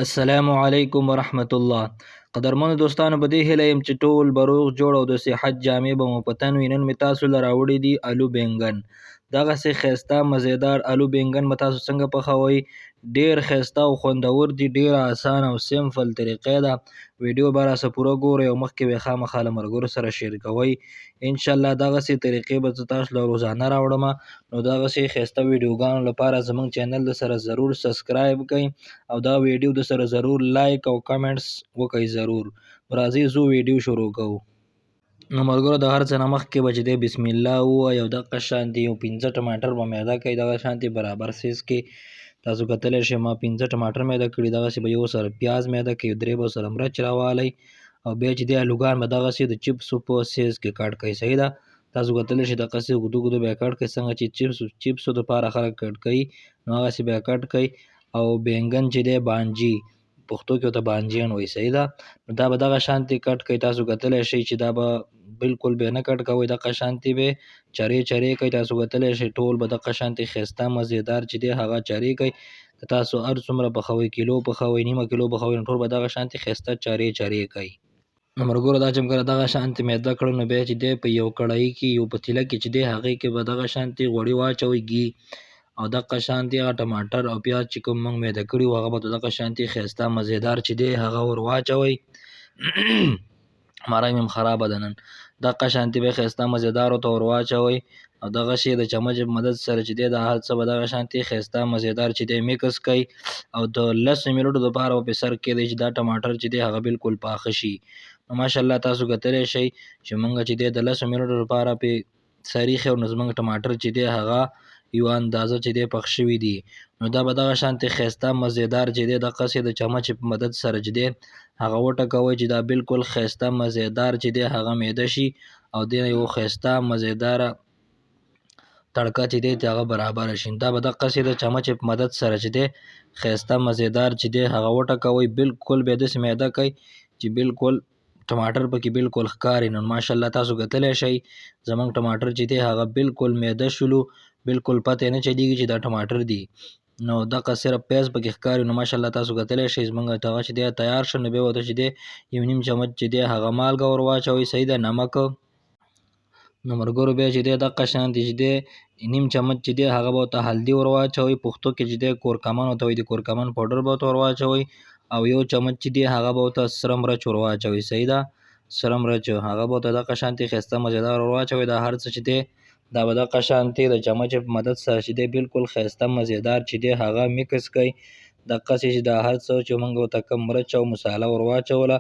السلام علیکم ورحمت الله. قدرمنو دوستانو، په دې هیله یم چې ټول به روغ جوړ او د صحت جامې به مو په تن وي. نن مې تاسو له راوړي دي الو بینګن. دغسې ښایسته مزیدار الو بینګن به تاسو څنګه پخوئ؟ ډېر ښایسته او خوندور دي. ډېره اسانه او سمپل طریقې ده. ویډیو به راسه پوره ګورئ او مخکې به یې خامخا له ملګرو سره شیر کوئ. انشاءالله دغسې طریقې به زه تاسو له روزانه راوړمه. نو دغسې ښایسته ویډیوګانو لپاره زموږ چینل د سره ضرور سبسکرایب کړئ او دا ویډیو د سره ضرور لایک او کمنټس وکړئ ضرور. راځئ زو ویډیو شروع کوو. نو ملګرو، د هر څه نه مخکې به چې دی بسم الله ووایئ او دغه شانتې یو 15 ټماټر به میده کړئ. دغه شانتې برابر سیز کې تاسو کتلی شئ ما 15 ټماټر میده کړي. دغسې به یو سره پیاز میده کړئ، 3 به سره مرچ راوالی او بیا چې دی الوګان به دغسې د چپسو په سیز کې کټ کړئ. صحیح ده؟ تاسو کتلی شئ دغسې اوږده اوږده به یې کټ کړئ، څنګه چې چپسو دپاره خلک کټ کوي نو هغسې به یې کټ کړئ. او بینګن چې دی بانجي، پښتو کې ورته بانجیان وایي. صحیح ده؟ نو دا به دغه شانتې کټ کړئ. تاسو کتلی شئ چې دا به بالکل به نه کټ کوئ، دغه شانتې به چرې چرې کړئ. تاسو کتلی شئ ټول به دغه شانتې ښایسته مزېدار چې دی هغه چرې کړئ. که تاسو هر څومره پخوئ، کیلو پخوئ، نیمه کیلو پخوئ، نو ټول به دغه شانتې ښایسته چرې چرې کړئ. نو ملګرو، دا چې کله دغه شانتې میده کړه نو بیا چې دی په یو کړایي کې، یو پتیله کې چې دی هغې کې به دغه شانتې غوړي واچوئ، ګي او دغه شانتې هغه ټماټر او پیاز چې کوم موږ میده کړي وو هغه به دغه شانتې ښایسته مزېدار چې دی هغه ور واچوئ. ماری مې خرابه ده نن. دغه شانتې به یې ښایسته مزېدار ورته ور واچوئ او دغسې د چمچ په مدد سره چې دی دا هر څه به دغه شانتې ښایسته مزېدار چې دی میکس کړئ او د 10 منټو دپاره به پرې سر کېږدئ چې دا ټماټر چې دی هغه بالکل پاخه شي. نو ماشاءالله تاسو کتلی شئ چې موږ چې دی د 10 منټو لپاره پرې سر ایښی او نو زموږ ټماټر چې دی هغه یو اندازه چې دی پخ شوي دي. نو دا به دغه شانتې ښایسته مزېدار چې دی دغسې د چمچ په مدد سره چې دی هغه وټکوئ چې دا بالکل ښایسته مزېدار چې دی هغه میده شي او د یو ښایسته مزېداره تړکه چې دی هغه برابره شي. دا به دغسې د چمچ په مدد سره چې دی ښایسته مزېدار چې دی هغه وټکوئ. بالکل به یې داسې میده کړئ چې بالکل ټماټر پکې بالکل ښکاري. نو ماشاءالله تاسو کتلی شئ زموږ ټماټر چې دی هغه بالکل میده شولو، بالکل پته یې نه چلیږي چې دا ټماټر دي. نو دغه صرف پیاز پکې ښکاري. نو ماشاءالله تاسو کتلی شئ زموږ دغه چې دی تیار شو. نو بیا ورته چې دی یو نیم چمچ چې دی هغه مالګه ور واچوئ. صحیح ده؟ نمک. نو ملګرو بیا چې دی دغه شانتې چې دی نیم چمچ چې دی هغه به ورته هلدي ور واچوئ، پښتو کې چې دی کورکمن ورته وایي، د کورکمن پاوډر به ورته ور واچوئ او یو چمچ چې دی هغه به ورته سره مرچ ور واچوئ. صحیح ده؟ سره مرچ هغه به ورته دغه شانتې ښایسته مزېدار ور واچوئ. دا هر څه چې دی دا به دغه شانتې د چمچ په مدد سره چې دی بالکل ښایسته مزېدار چې دی هغه میکس کړئ. دغسې چې دا هر څه چې موږ ورته کوم مرچ او مساله ور واچوله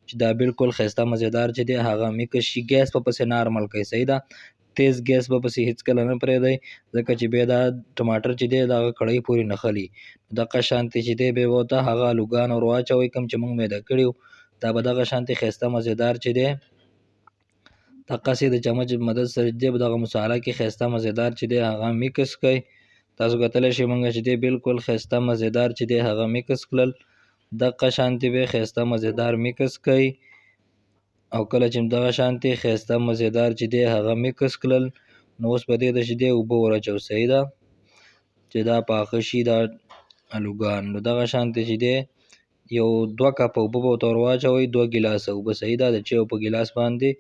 چې دا بالکل ښایسته مزېدار چې دی هغه میکس شي. ګیس به پسې نارمل کړئ. صحیح ده؟ تیز ګیس به پسې هېڅکله نه پرېږدئ، ځکه چې بیا دا ټماټر چې دی دغه کړایي پورې نښلي. دغه شانتې چې دی بیا به ورته هغه الوګان ور واچوئ کوم چې موږ میده کړي وو. دا به دغه شانتې ښایسته مزېدار چې دی دغسې د چمچ په مدد سره چې دی په دغه مساله کې ښایسته مزېدار چې دی هغه میکس کړئ. تاسو کتلی شئ موږ چې دی بالکل ښایسته مزېدار چې دی هغه میکس کړل. دغه شانتې به یې ښایسته مزېدار میکس کړئ او کله چې دغه شانتې ښایسته مزېدار چې دی هغه میکس کړل نو اوس په دې ده چې دی اوبه ور اچوو. صحیح ده؟ چې دا پاخه شي دا الوګان. نو دغه شانتې چې دی یو 2 کپه اوبه به ورته ور واچوئ، 2 ګیلاسه اوبه. صحیح ده؟ د چایو په ګیلاس باندې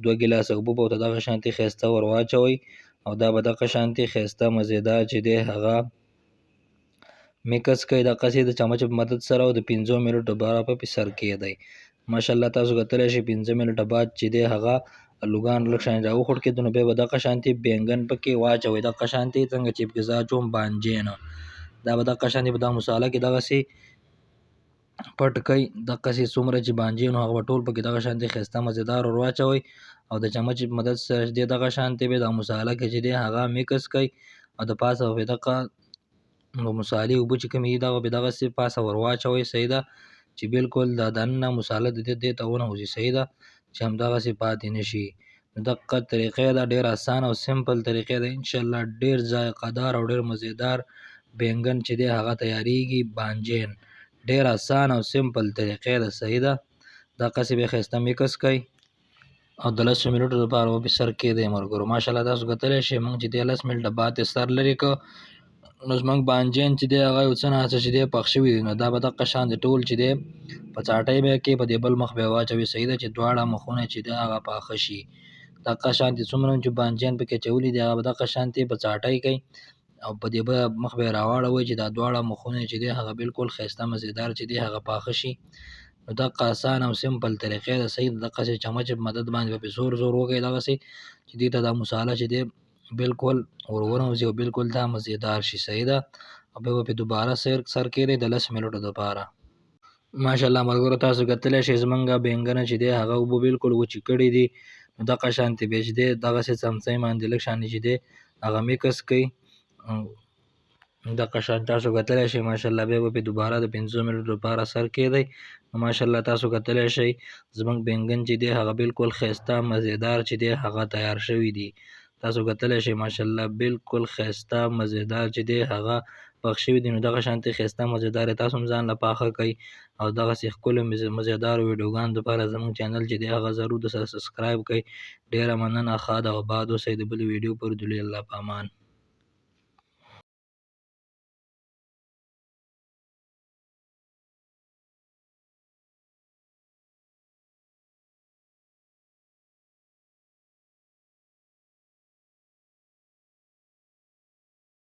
2 ګیلاسه اوبه به ورته دغه شانتې ښایسته ور واچوئ او دا به دغه شانتې ښایسته مزېدار چې دی هغه میکس کړئ دغسې د چمچ په مدد سره او د 15 منټو دپاره به پرې سر کېږدئ. ماشاءالله تاسو کتلی شئ 15 منټه بعد چې دی هغه الوګان لږ شانې راوخوټ کېدو نو بیا به دغه شانتې بینګن پکې واچوئ. دغه شانتې څنګه چې پکې زه اچوم بانجین، دا به دغه شانتې په دا مساله کې دغسې پټ کړئ. دغسې څومره چې بانجین هغه به ټول پکې دغه شانتې ښایسته مزېدار ور واچوئ او د چمچ په مدد سره چې دی دغه شانتې به دا مساله کې چې دی هغه میکس کړئ او د پاسه به دغه مسالې اوبه چې کومې دي دغه به دغسې پاسه ور واچوئ. صحیح ده؟ چې بالکل دا دننه مساله د دې ته وننوځي. صحیح ده؟ چې همدغسې پاتې نه شي. نو دغه طریقې ده، ډېر اسانه او سمپل طریقې ده. انشاءالله ډېر ذایقه دار او ډېر مزېدار بینګن چې دی هغه تیارېږي بانجین. ډېر اسانه او سمپل طریقې ده. صحیح ده؟ دغسې به یې ښایسته میکس کړئ او د 10 منټو دپاره به پرې سر کېږدئ. ملګرو ماشاءالله تاسو کتلی شئ موږ چې دی 10 منټه بعد یې سر لرې کړ نو زمونږ بانجان چې دی هغه یو څه ناڅه چې دی پخ شوي دي، نو دا به دغه شان د ټول چې دی په څاټۍ به کې په دې بل مخ به یې واچوي. صحیح ده چې دواړه مخونه چې دی هغه پاخه شي. دغه شانتې څومره چې بانجان پکې اچولي دي هغه به دغه شانتې په څاټۍ کوي او په دې به مخ به یې راواړوئ چې دا دواړه مخونه چې دی هغه بالکل ښایسته مزېدار چې دی هغه پاخه شي. نو دغه اسان او سمپل طریقې ده. صحیح دغسې چمچ په مدد باندې به پرې زور زور وکړئ دغسې چې دې ته دا مساله چې دی بالکل ور ونوځي او بالکل دا مزېدار شي. صحیح ده. او بیا به پرې دوباره سر کېږدئ د 10 منټو دپاره. ماشاءالله ملګرو تاسو کتلی شئ زمونږ بینګنه چې دی هغه اوبه بالکل وچې کړي دي. نو دغه شانتې بیا چې دی دغسې څمڅۍ باندې لږ شانې چې دی هغه میکس کړئ. دغه شان تاسو کتلی شئ ماشاءالله بیا به پرې دوباره د 15 منټو لپاره سر کېږدئ. نو ماشاءالله تاسو کتلی شئ زمونږ بینګن چې دی هغه بالکل ښایسته مزېدار چې دی هغه تیار شوي دي. تاسو کتلی شئ ماشاءالله بالکل ښایسته مزېدار چې دی هغه پخ شوي دي. نو دغه شانتې ښایسته مزېدار تاسو هم ځان له پاخه کړئ او دغسې ښکلو مزېدارو ویډیوګانو دپاره زمونږ چینل چې دی هغه ضرور د سره سبسکرایب کړئ. ډېره مننه. ښاد او اباد اوسئ. د بلې ویډیو پر هیلو الله په امان.